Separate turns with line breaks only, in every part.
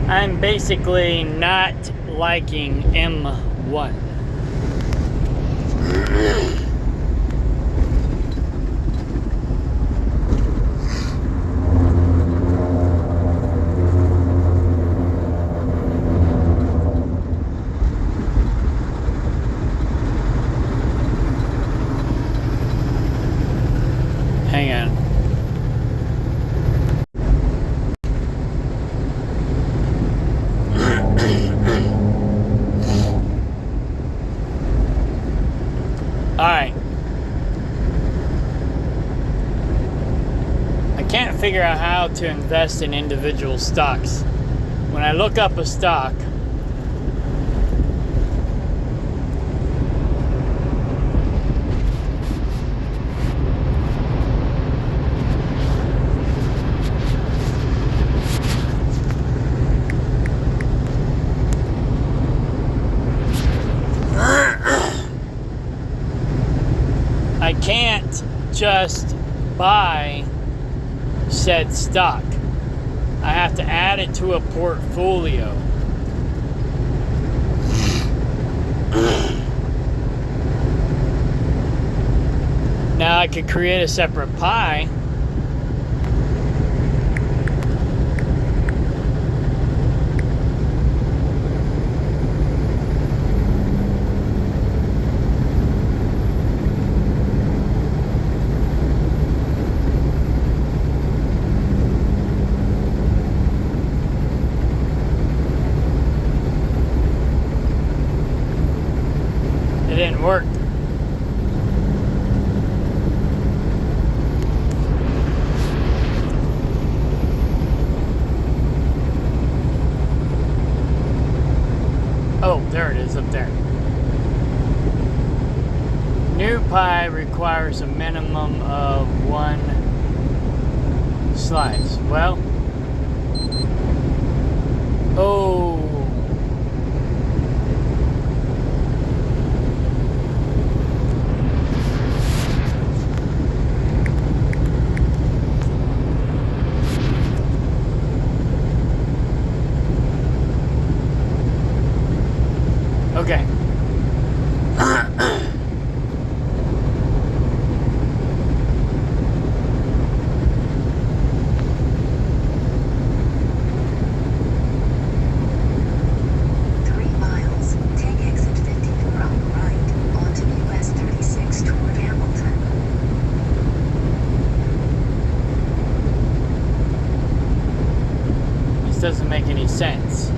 I'm basically not liking M1. Hang on. Alright. I can't figure out how to invest in individual stocks. When I look up a stock, I can't just buy said stock. I have to add it to a portfolio. Now I could create a separate pie. It didn't work. Oh, there it is up there. New pie requires a minimum of 1 slice. Well, oh. Okay. This doesn't make any sense.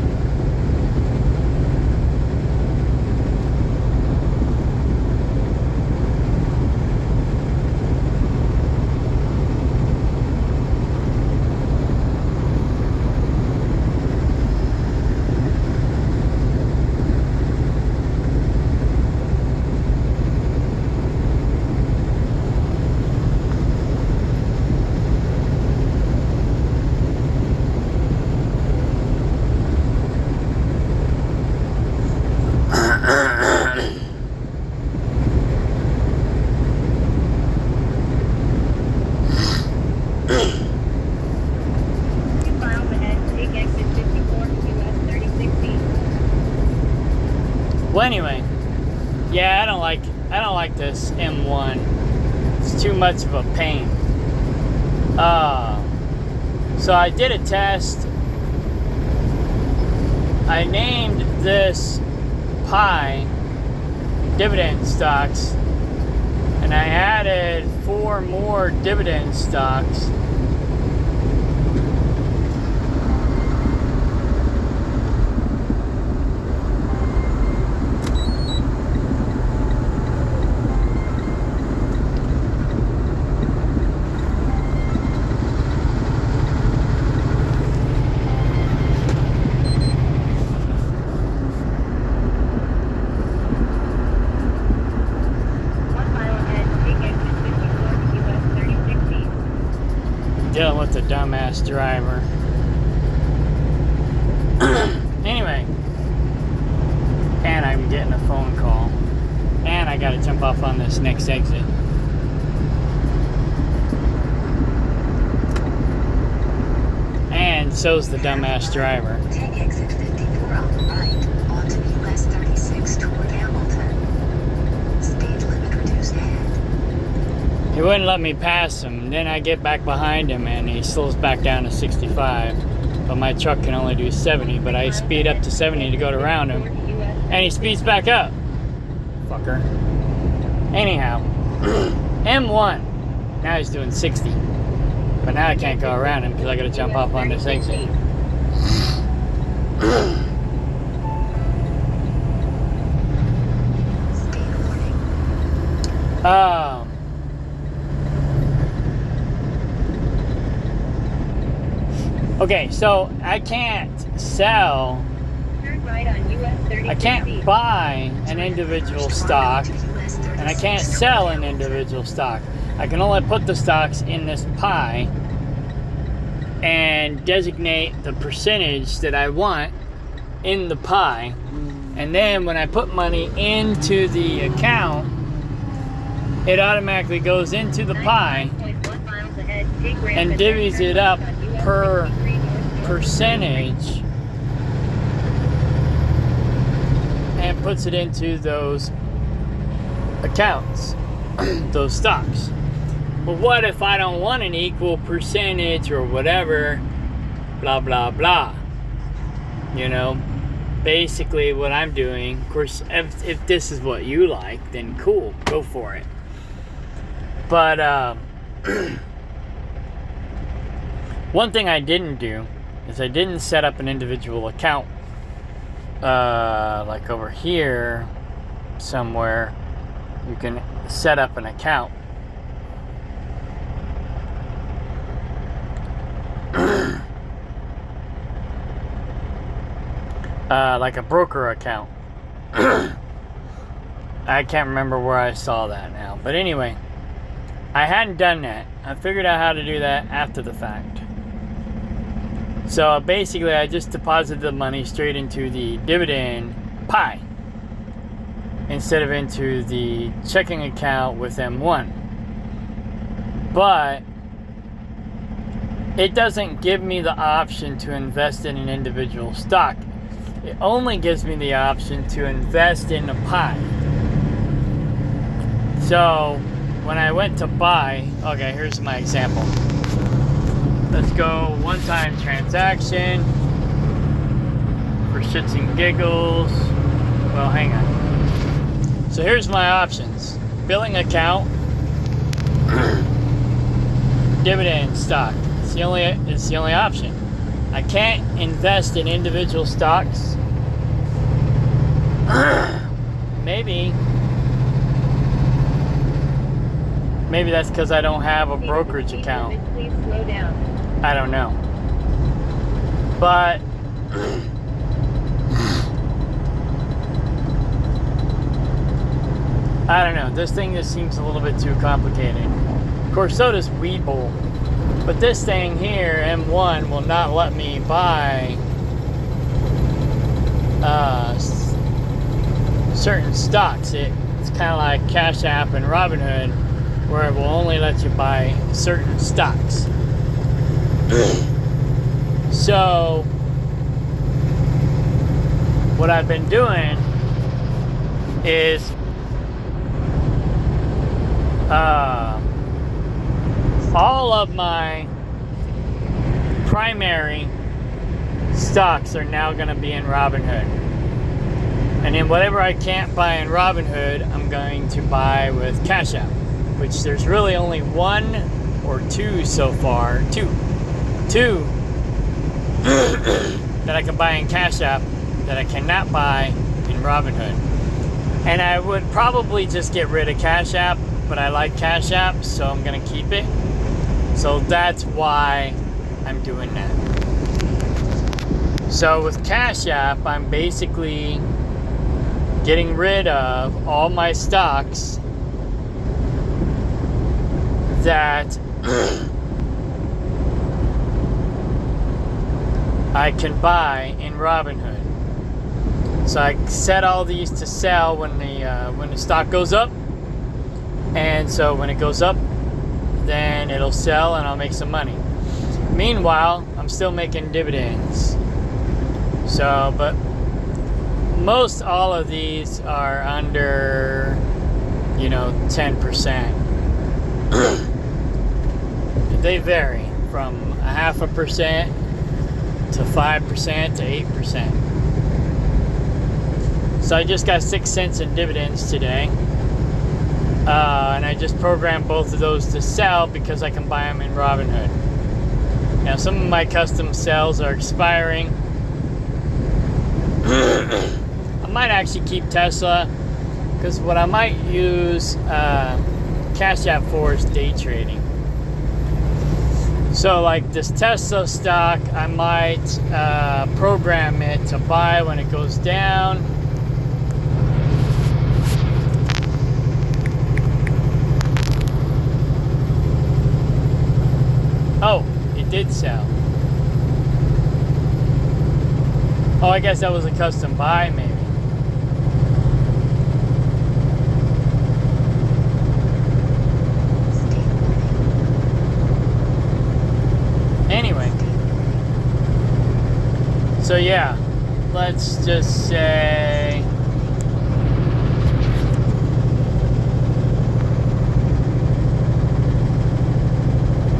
Well, anyway, yeah, I don't like this M1. It's too much of a pain. So I did a test. I named this pie dividend stocks, and I added 4 more dividend stocks. Dealing with the dumbass driver. Anyway, and I'm getting a phone call, and I gotta jump off on this next exit. And And so's the dumbass driver.
Take exit 54 on the right, onto US 36 toward Hamilton. Speed limit reduced ahead.
He wouldn't let me pass him. Then I get back behind him and he slows back down to 65. But my truck can only do 70, but I speed up to 70 to go around him. And he speeds back up. Fucker. Anyhow, M1. Now he's doing 60. But now I can't go around him because I gotta jump off on this exit. Okay, so I can't sell. I can't buy an individual stock, and I can't sell an individual stock. I can only put the stocks in this pie and designate the percentage that I want in the pie. And then when I put money into the account, it automatically goes into the pie and divvies it up per percentage and puts it into those accounts, those stocks. But what if I don't want an equal percentage or whatever, blah, blah, blah? You know, basically what I'm doing, of course, if this is what you like, then cool, go for it. But one thing I didn't do is I didn't set up an individual account, like over here somewhere. You can set up an account. Like a broker account. I can't remember where I saw that now. But anyway, I hadn't done that. I figured out how to do that after the fact. So basically, I just deposited the money straight into the dividend pie instead of into the checking account with M1. But it doesn't give me the option to invest in an individual stock. It only gives me the option to invest in a pie. So when I went to buy, okay, here's my example. Let's go one-time transaction for shits and giggles. Well, hang on. So here's my options. Billing account, dividend stock. It's the only option. I can't invest in individual stocks. Maybe that's because I don't have a brokerage account.
Please slow down.
I don't know. But I don't know. This thing just seems a little bit too complicated. Of course, so does WeBull. But this thing here, M1, will not let me buy certain stocks. It's kind of like CashApp and RobinHood, where it will only let you buy certain stocks. So what I've been doing is all of my primary stocks are now going to be in RobinHood. And then whatever I can't buy in RobinHood, I'm going to buy with CashApp, which there's really only one or two so far. Two that I can buy in CashApp that I cannot buy in RobinHood. And I would probably just get rid of CashApp, but I like CashApp, so I'm going to keep it. So that's why I'm doing that. So with CashApp, I'm basically getting rid of all my stocks that I can buy in RobinHood. So I set all these to sell when the stock goes up, and so when it goes up, then it'll sell and I'll make some money. Meanwhile, I'm still making dividends. So, but most all of these are under, 10%. They vary from 0.5% to 5% to 8%. So I just got 6 cents in dividends today. And I just programmed both of those to sell because I can buy them in RobinHood. Now, some of my custom sales are expiring. I might actually keep Tesla, because what I might use CashApp for is day trading. So like this Tesla stock, I might program it to buy when it goes down. Oh, it did sell. Oh, I guess that was a custom buy, maybe. Anyway. So yeah, let's just say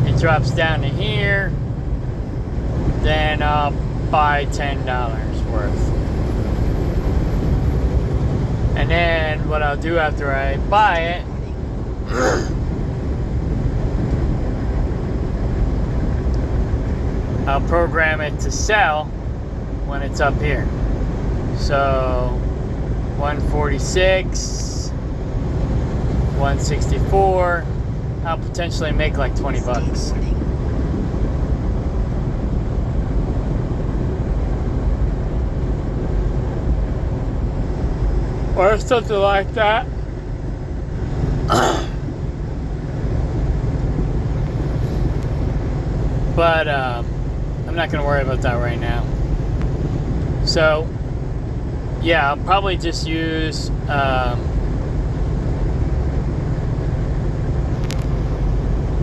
it drops down to here, then I'll buy $10 worth. And then what I'll do after I buy it, I'll program it to sell when it's up here. So 146, 164, I'll potentially make like 20 bucks. Or something like that. But I'm not going to worry about that right now. So, yeah, I'll probably just use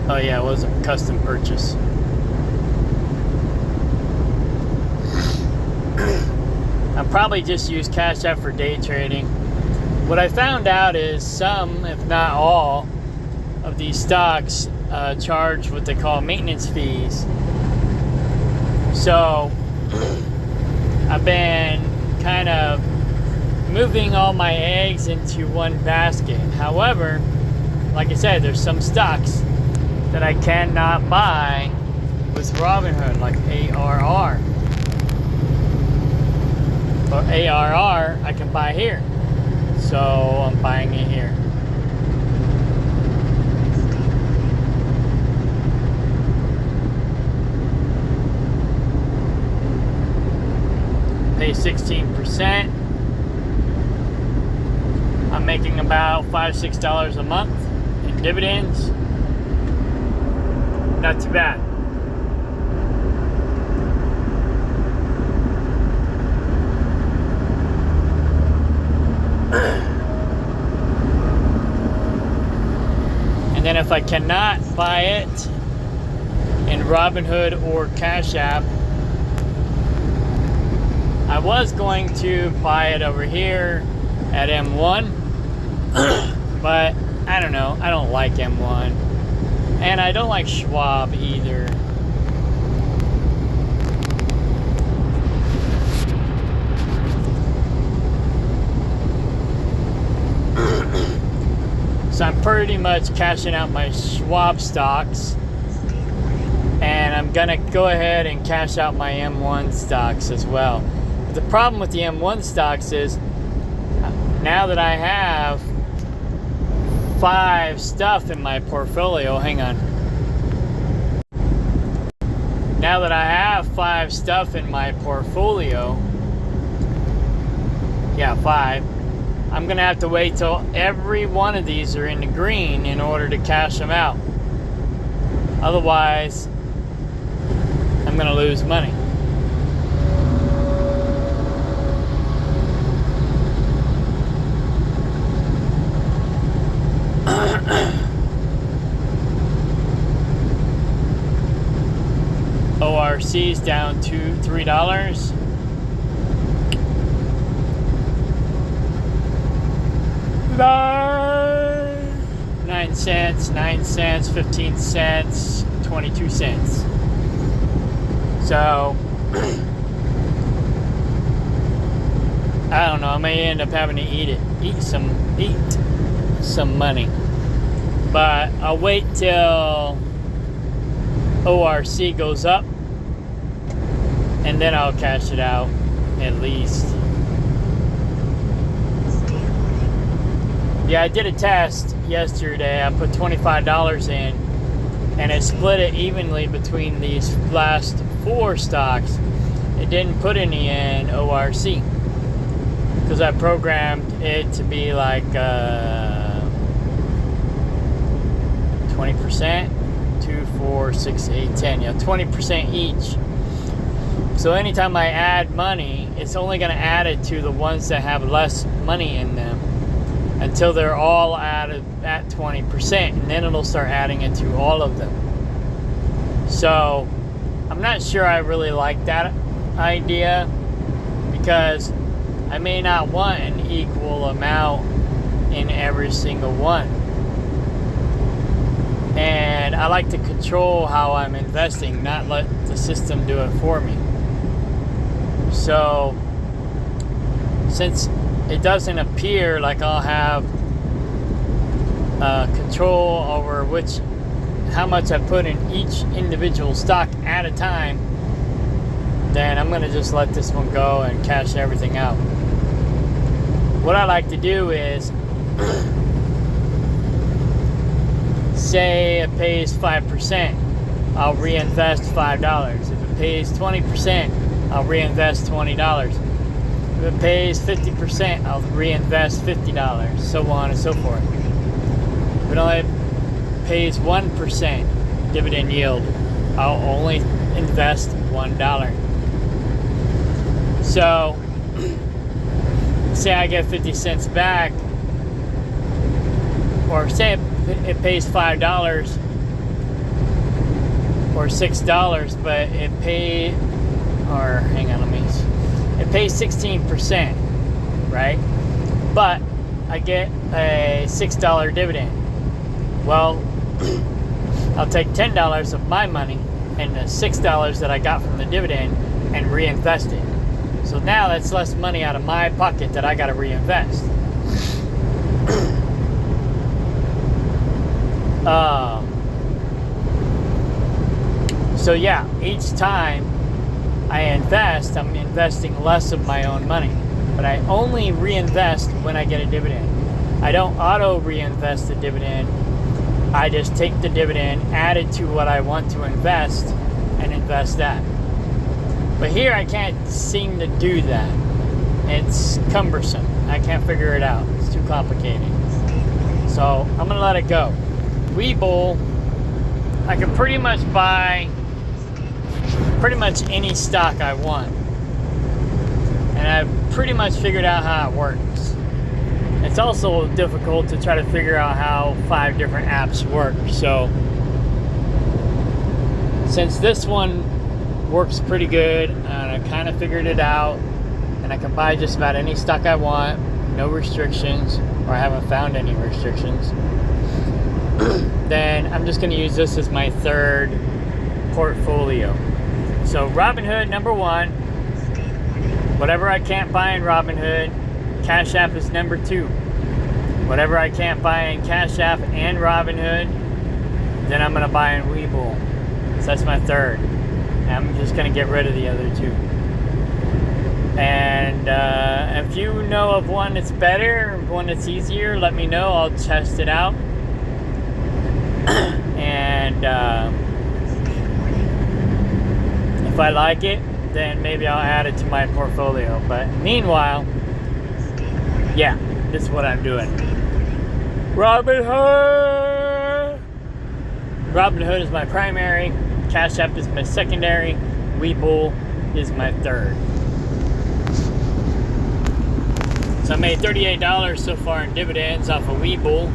oh yeah, it was a custom purchase. I'll probably just use CashApp for day trading. What I found out is some, if not all, of these stocks charge what they call maintenance fees. So I've been kind of moving all my eggs into one basket. However, like I said, there's some stocks that I cannot buy with Robinhood, like ARR. Or ARR, I can buy here. So I'm buying it here. Pay 16%. I'm making about $5-6 a month in dividends. Not too bad. And then if I cannot buy it in Robinhood or CashApp, I was going to buy it over here at M1, but I don't know. I don't like M1, and I don't like Schwab either. So I'm pretty much cashing out my Schwab stocks, and I'm gonna go ahead and cash out my M1 stocks as well. But the problem with the M1 stocks is now that I have 5 stuff in my portfolio, hang on. Now that I have 5 stuff in my portfolio, yeah, 5, I'm gonna have to wait till every one of these are in the green in order to cash them out. Otherwise, I'm gonna lose money. ORC is down to $3. $9 cents, 9 cents, 15 cents, 22 cents. So I don't know, I may end up having to eat some money. But I'll wait till ORC goes up and then I'll cash it out at least. Yeah, I did a test yesterday. I put $25 in and it split it evenly between these last 4 stocks. It didn't put any in ORC because I programmed it to be like 20%, 2, 4, 6, 8, 10, 20% each. So anytime I add money, it's only going to add it to the ones that have less money in them until they're all added at 20%, and then it'll start adding it to all of them. So I'm not sure I really like that idea because I may not want an equal amount in every single one. And I like to control how I'm investing, not let the system do it for me. So since it doesn't appear like I'll have control over how much I put in each individual stock at a time, then I'm going to just let this one go and cash everything out. What I like to do is say it pays 5%, I'll reinvest $5. If it pays 20%, I'll reinvest $20. If it pays 50%, I'll reinvest $50, so on and so forth. If it only pays 1% dividend yield, I'll only invest $1. So, say I get 50 cents back, or say it pays $5 or $6, but it pays 16%, right? But I get a $6 dividend. Well, I'll take $10 of my money and the $6 that I got from the dividend and reinvest it. So now that's less money out of my pocket that I got to reinvest. So yeah, each time I invest, I'm investing less of my own money, but I only reinvest when I get a dividend. I don't auto reinvest the dividend. I just take the dividend, add it to what I want to invest, and invest that. But here I can't seem to do that. It's cumbersome. I can't figure it out. It's too complicated. So I'm gonna let it go. WeBull, I can pretty much buy pretty much any stock I want. And I've pretty much figured out how it works. It's also difficult to try to figure out how 5 different apps work. So since this one works pretty good and I kind of figured it out and I can buy just about any stock I want, no restrictions, or I haven't found any restrictions, then I'm just going to use this as my third portfolio. So RobinHood, number 1. Whatever I can't buy in RobinHood, CashApp is number 2. Whatever I can't buy in CashApp and RobinHood, then I'm going to buy in WeBull. So that's my third. And I'm just going to get rid of the other 2. And if you know of one that's better, one that's easier, let me know. I'll test it out. And if I like it, then maybe I'll add it to my portfolio. But meanwhile, yeah, this is what I'm doing. RobinHood! RobinHood is my primary. CashApp is my secondary. WeBull is my third. So I made $38 so far in dividends off of WeBull.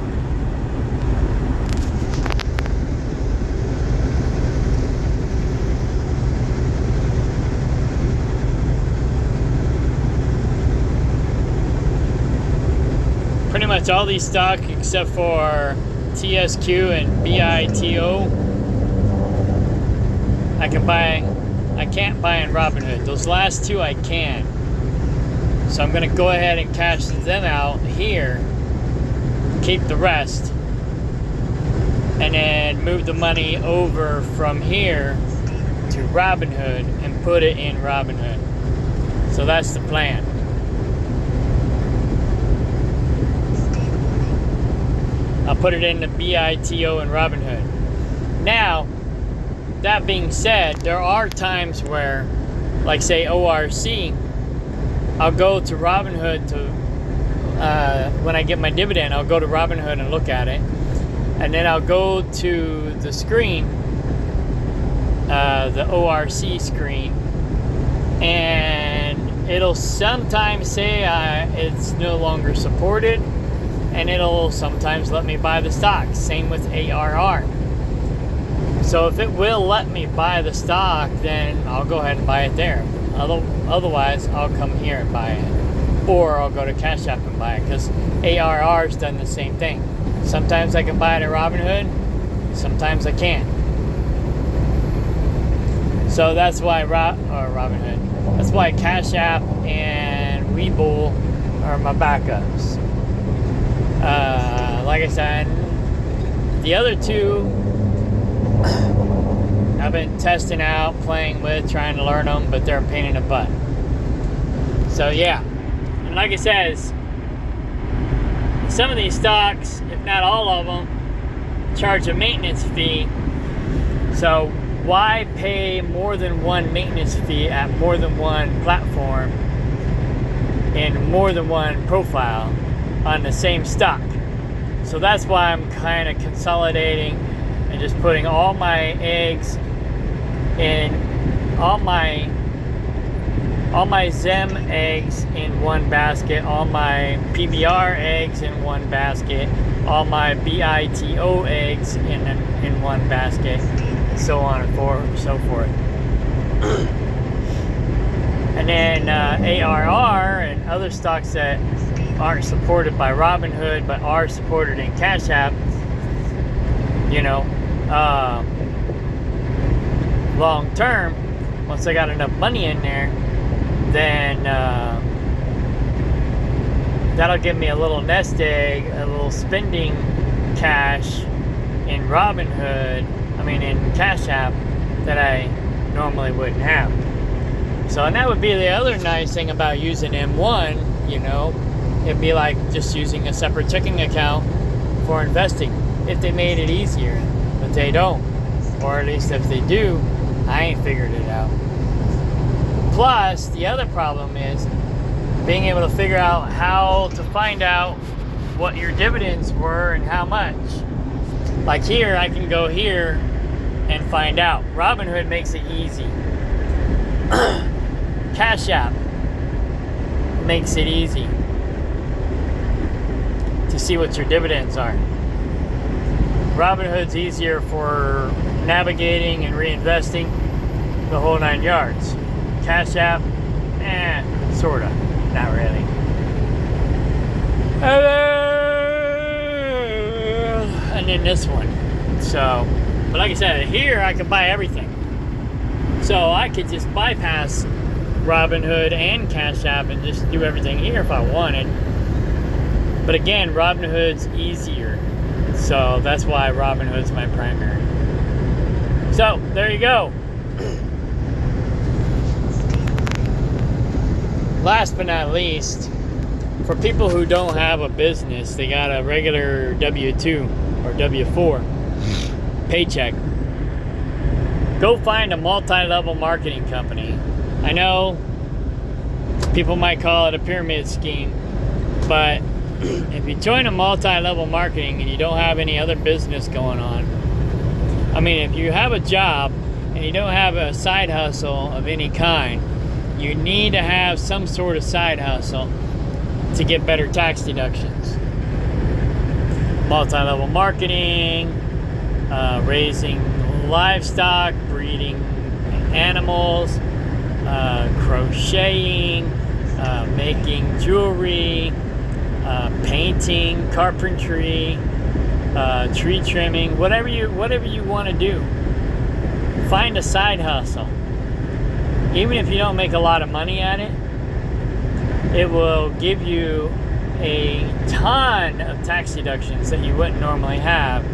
much all these stocks except for TSQ and BITO I can buy. I can't buy in Robinhood. Those last two I can. So I'm going to go ahead and cash them out here, keep the rest, and then move the money over from here to Robinhood and put it in Robinhood. So that's the plan. I'll put it in the BITO and Robinhood. Now, that being said, there are times where, like say ORC, I'll go to Robinhood to, when I get my dividend, I'll go to Robinhood and look at it. And then I'll go to the screen, the ORC screen, and it'll sometimes say it's no longer supported, and it'll sometimes let me buy the stock. Same with ARR. So if it will let me buy the stock, then I'll go ahead and buy it there. Otherwise, I'll come here and buy it. Or I'll go to CashApp and buy it, because ARR's done the same thing. Sometimes I can buy it at Robinhood, sometimes I can't. So that's why Robinhood. That's why CashApp and WeBull are my backups. Like I said, the other two I've been testing out, playing with, trying to learn them, but they're a pain in the butt. So yeah, and like I said, some of these stocks, if not all of them, charge a maintenance fee. So why pay more than one maintenance fee at more than one platform in more than one profile on the same stock? So that's why I'm kind of consolidating and just putting all my eggs in, all my Zem eggs in one basket, all my PBR eggs in one basket, all my BITO eggs in one basket, and so on and so forth. And then ARR and other stocks that aren't supported by Robinhood but are supported in CashApp, you know, long term, once I got enough money in there, then that'll give me a little nest egg, a little spending cash in Robinhood, in CashApp, that I normally wouldn't have. So, and that would be the other nice thing about using M1, you know, it'd be like just using a separate checking account for investing, if they made it easier, but they don't. Or at least if they do, I ain't figured it out. Plus, the other problem is being able to figure out how to find out what your dividends were and how much. Like here, I can go here and find out. Robinhood makes it easy. CashApp makes it easy to see what your dividends are. Robinhood's easier for navigating and reinvesting, the whole 9 yards. CashApp, sorta, not really. And then this one. So, but like I said, here I can buy everything. So I could just bypass Robinhood and CashApp and just do everything here if I wanted. But again, Robinhood's easier. So that's why Robinhood's my primary. So, there you go. Last but not least, for people who don't have a business, they got a regular W-2 or W-4 paycheck, go find a multi-level marketing company. I know people might call it a pyramid scheme, but if you join a multi-level marketing and you don't have any other business going on, if you have a job and you don't have a side hustle of any kind, you need to have some sort of side hustle to get better tax deductions. Multi-level marketing, raising livestock, breeding animals, crocheting, making jewelry, painting, carpentry, tree trimming, whatever you want to do. Find a side hustle. Even if you don't make a lot of money at it, it will give you a ton of tax deductions that you wouldn't normally have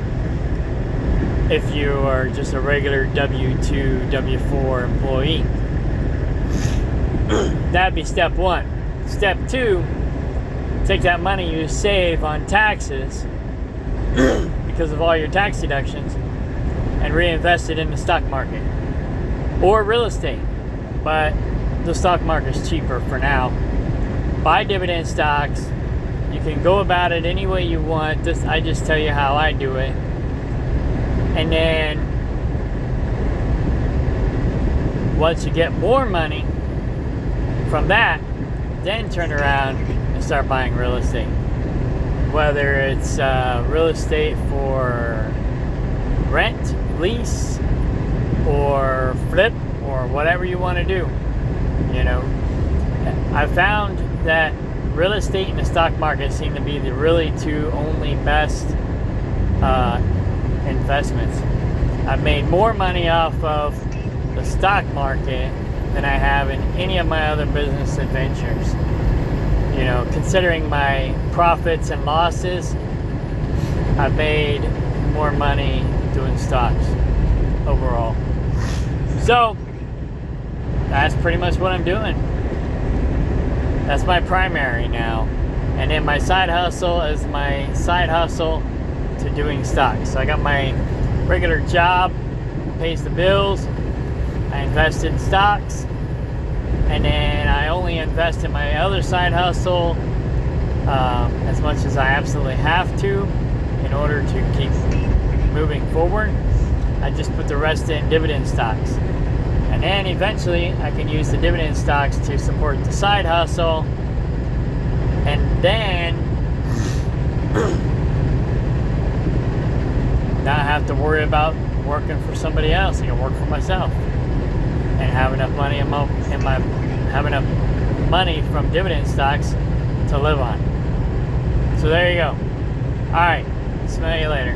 if you are just a regular W-2, W-4 employee. That'd be step one. Step two, take that money you save on taxes because of all your tax deductions and reinvest it in the stock market or real estate. But the stock market's cheaper for now. Buy dividend stocks. You can go about it any way you want. I just tell you how I do it. And then once you get more money from that, then turn around and start buying real estate. Whether it's real estate for rent, lease, or flip, or whatever you want to do. You know, I found that real estate and the stock market seem to be the really two only best investments. I've made more money off of the stock market than I have in any of my other business adventures. You know, considering my profits and losses, I've made more money doing stocks overall. So that's pretty much what I'm doing. That's my primary now. And then my side hustle is my side hustle to doing stocks. So I got my regular job, pays the bills. I invest in stocks. And then I only invest in my other side hustle as much as I absolutely have to in order to keep moving forward. I just put the rest in dividend stocks. And then eventually I can use the dividend stocks to support the side hustle. And then not have to worry about working for somebody else. I can work for myself and have enough money have enough money from dividend stocks to live on. So there you go. All right. Smell you later.